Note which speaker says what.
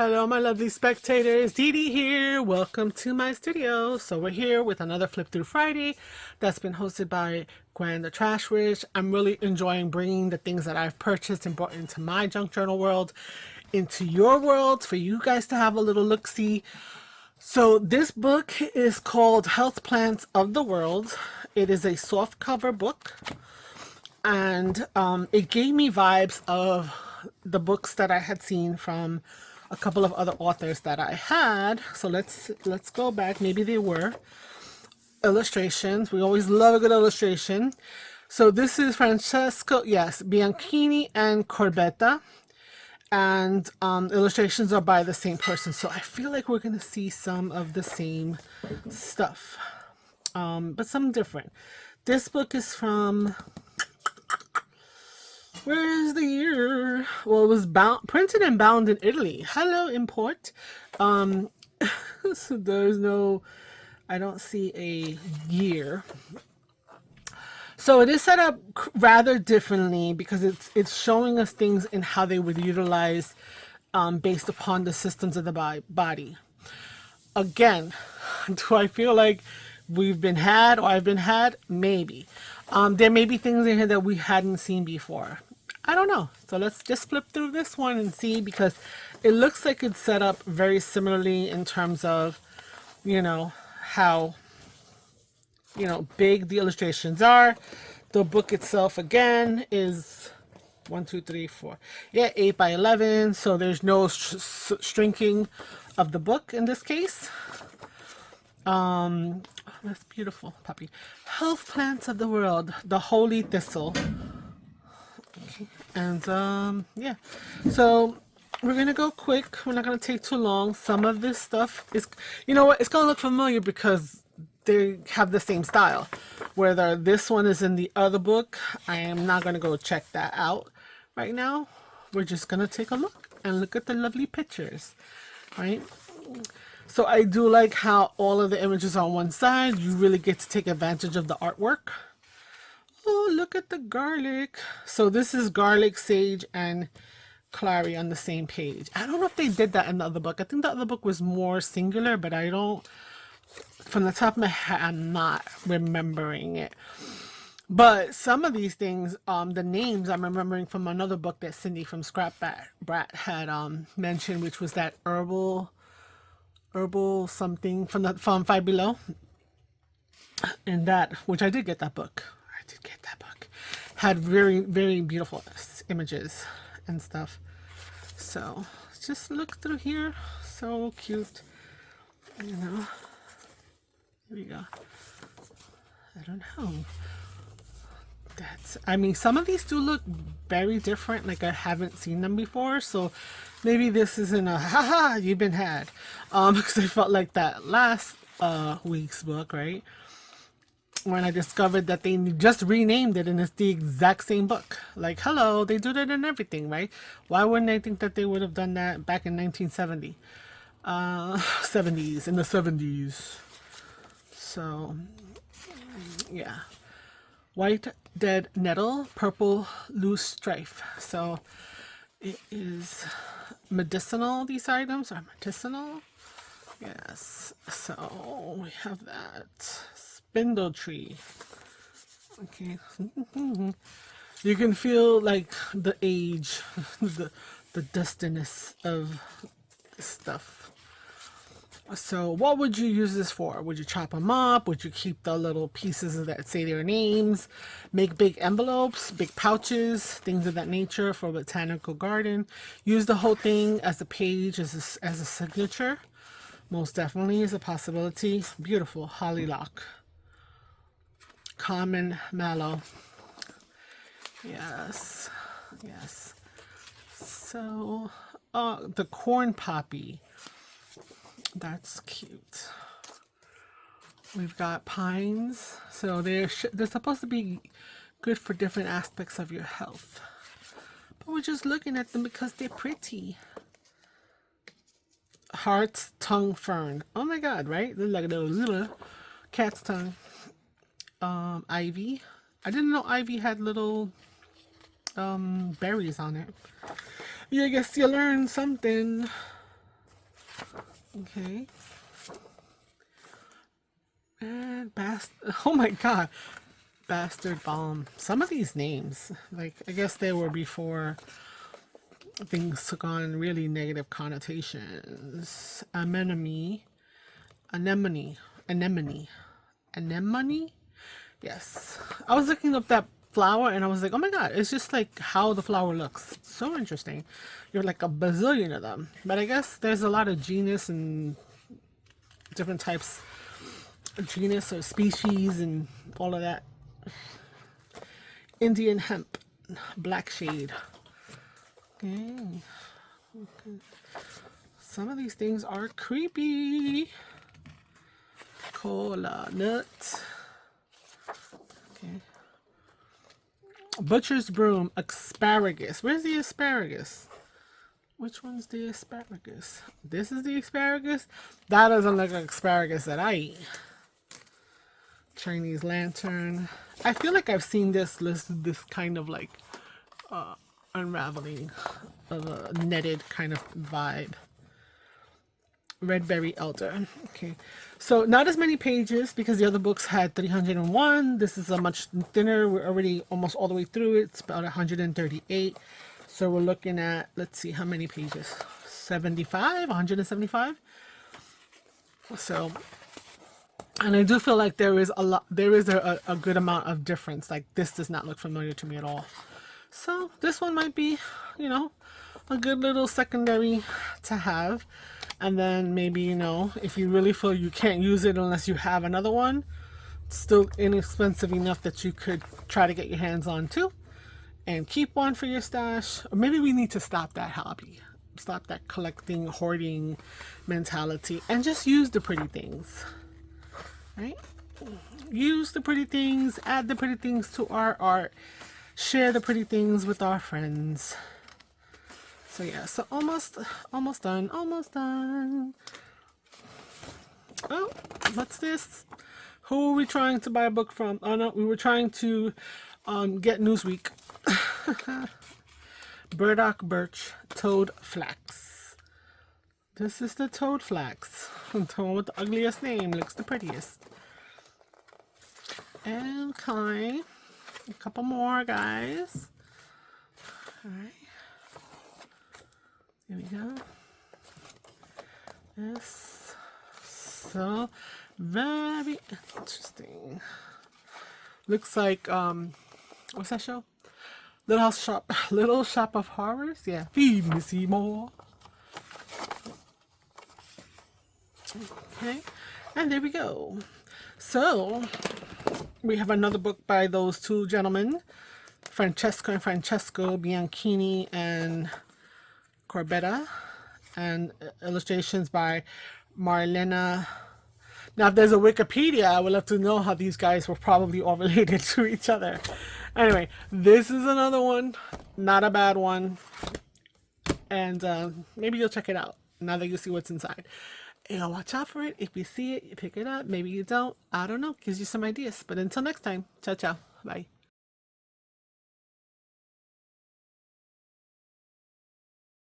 Speaker 1: Hello, my lovely spectators. Dee Dee here. Welcome to my studio. So we're here with another Flip Through Friday that's been hosted by Gwen the Trash Witch. I'm really enjoying bringing the things that I've purchased and brought into my junk journal world into your world for you guys to have a little look-see. So this book is called Health Plants of the World. It is a soft cover book, and it gave me vibes of the books that I had seen from a couple of other authors that I had. So let's go back. Maybe they were illustrations. We always love a good illustration. So this is Bianchini and Corbetta, and illustrations are by the same person. So I feel like we're gonna see some of the same stuff, but some different. This book is from, where is the year? Well, it was printed and bound in Italy. Hello, import. So there's no, I don't see a year. So it is set up rather differently because it's showing us things in how they would utilize based upon the systems of the body. Again, do I feel like we've been had or I've been had? Maybe. There may be things in here that we hadn't seen before. I don't know. So let's just flip through this one and see, because it looks like it's set up very similarly in terms of, you know, how, you know, big the illustrations are. The book itself, again, is 1, 2, 3, 4. Yeah, 8 by 11. So there's no shrinking of the book in this case. Oh, that's beautiful, puppy. Health Plants of the World, the Holy Thistle. Okay. And yeah, so we're gonna go quick. We're not gonna take too long. Some of this stuff is, you know what, it's gonna look familiar because they have the same style. Whether this one is in the other book, I am not gonna go check that out right now. We're just gonna take a look and look at the lovely pictures, right? So I do like how all of the images are on one side. You really get to take advantage of the artwork. Oh, look at the garlic. So this is garlic, sage, and clary on the same page. I don't know if they did that in the other book. I think the other book was more singular, but I don't, from the top of my head, I'm not remembering it. But some of these things, the names I'm remembering from another book that Cindy from Scrapbrat had mentioned, which was that herbal something from Five Below. And that, which I did get that book. Had very, very beautiful images and stuff. So just look through here. So cute. You know. Here we go. I don't know. I mean, some of these do look very different. Like I haven't seen them before. So maybe this isn't a haha, you've been had. Because I felt like that last week's book, right? When I discovered that they just renamed it and it's the exact same book. Like, hello, they do that in everything, right? Why wouldn't I think that they would have done that back in 1970? 70s, in the 70s. So, yeah. White dead nettle, purple loose strife. So, it is medicinal, these items are medicinal. Yes, so we have that. Spindle tree. Okay. You can feel like the age, the dustiness of stuff. So what would you use this for? Would you chop them up? Would you keep the little pieces that say their names? Make big envelopes, big pouches, things of that nature for a botanical garden. Use the whole thing as a page, as a signature. Most definitely is a possibility. Beautiful. Hollylock. Common mallow. Yes. Yes. So, the corn poppy. That's cute. We've got pines. So they're supposed to be good for different aspects of your health. But we're just looking at them because they're pretty. Heart's tongue fern. Oh my god, right? They're like a little cat's tongue. Ivy. I didn't know ivy had little berries on it. Yeah, I guess you learned something. Okay. And oh my god. Bastard Bomb. Some of these names, like, I guess they were before things took on really negative connotations. Anemone. Yes. I was looking up that flower and I was like, oh my god, it's just like how the flower looks. So interesting. You're like a bazillion of them. But I guess there's a lot of genus and different types of genus or species and all of that. Indian hemp, black shade. Okay. Some of these things are creepy. Cola nut. Okay. Butcher's broom, asparagus. Where's the asparagus? Which one's the asparagus? This is the asparagus? That doesn't look like asparagus that I eat. Chinese lantern. I feel like I've seen this listed, this kind of like unraveling of a netted kind of vibe. Red berry elder. Okay, so not as many pages because the other books had 301. This is a much thinner. We're already almost all the way through it. It's about 138. So we're looking at, let's see how many pages. 75, 175. So, and I do feel like there is a lot, there is a good amount of difference. Like this does not look familiar to me at all. So this one might be, you know, a good little secondary to have. And then maybe, you know, if you really feel you can't use it unless you have another one, it's still inexpensive enough that you could try to get your hands on too. And keep one for your stash. Or maybe we need to stop that hobby. Stop that collecting, hoarding mentality. And just use the pretty things. Right? Use the pretty things. Add the pretty things to our art. Share the pretty things with our friends. So yeah, so almost done. Oh, what's this? Who are we trying to buy a book from? Oh no, we were trying to get Newsweek. Burdock birch, toad flax. This is the toad flax. The one with the ugliest name looks the prettiest. Okay, a couple more, guys. All right. Here we go. Yes. So very interesting. Looks like what's that show? Little Shop of Horrors. Yeah. Feed me Seymour. Okay. And there we go. So we have another book by those two gentlemen, Francesco and Francesco Bianchini and Corbetta, and illustrations by Marlena. Now, if there's a Wikipedia, I would love to know how these guys were probably all related to each other. Anyway, this is another one, not a bad one, and maybe you'll check it out now that you see what's inside. You know, watch out for it. If you see it, you pick it up. Maybe you don't. I don't know. Gives you some ideas. But until next time, ciao, ciao. Bye.